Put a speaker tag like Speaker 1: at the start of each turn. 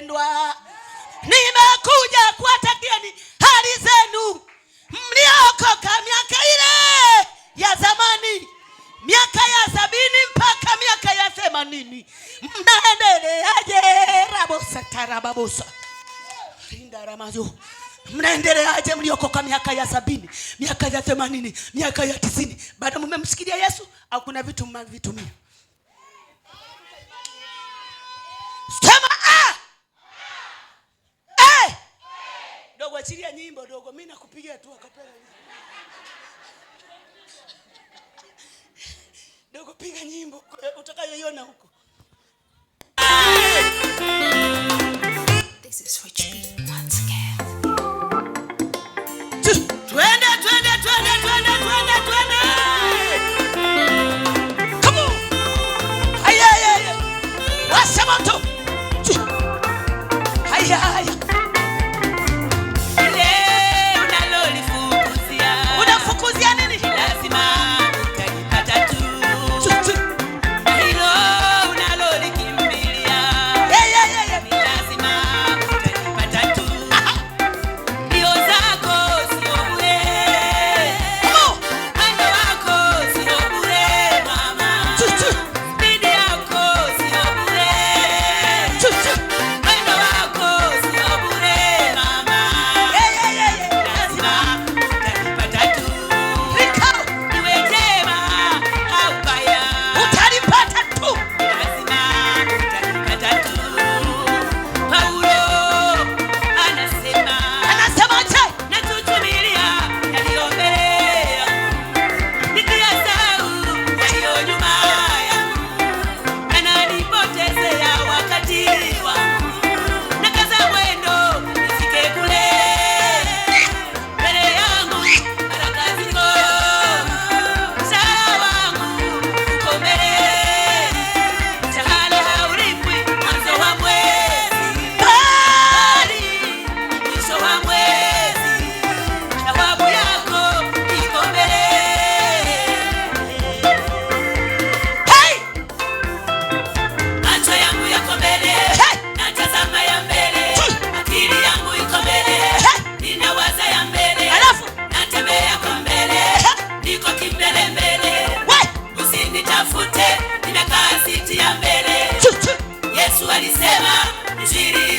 Speaker 1: wapendwa, nimekuja kuwatakieni hali zenu mliokoka miaka ile ya zamani, miaka ya 70 mpaka miaka ya 80. Mnaendeleaje? Rabosa tarababosa rinda ramazo. Mnaendeleaje mliokoka miaka ya 70, miaka ya 80, miaka ya 90? Bado mmemsikia Yesu au kuna vitu mnavitumia? Sema dogo, achilia nyimbo dogo, mimi nakupigia tu akapela. Dogo, piga nyimbo utakayoiona huko. This is for you once again. Twende. Come on. Haya. Washa moto. Haya. Unafukuzia nini? Lazima utalipata tu. Hilo unalolikimbilia. Ni lazima utalipata tu. Ndio zako sio bure. Mwendo wako sio bure mama. Bidii yako sio bure. Mwendo wako sio bure mama. Lazima utalipata tu. Iwe jema au baya, utalipata tu. Lazima utalipata tu. Paulo anasemaje? Natutumilia yaliyo mbele, nikiyasahau yaliyo nyuma yangu, yananipotezea wakati wangu. Nakaza mwendo nifike kule, mbele yangu baraka ziko, mshahara wangu uko mbele, mshahara haulipwi mwanzo wa mwezi, bali mwisho wa mwezi, thawabu yako iko mbele. Hey! Macho yangu yako mbele, natazama ya mbele, akili yangu iko mbele, ninawaza ya mbele, natembea kwa mbele, niko kimbele mbele. Usinitafute, ninakaa siti ya mbele. Yesu alisema njiri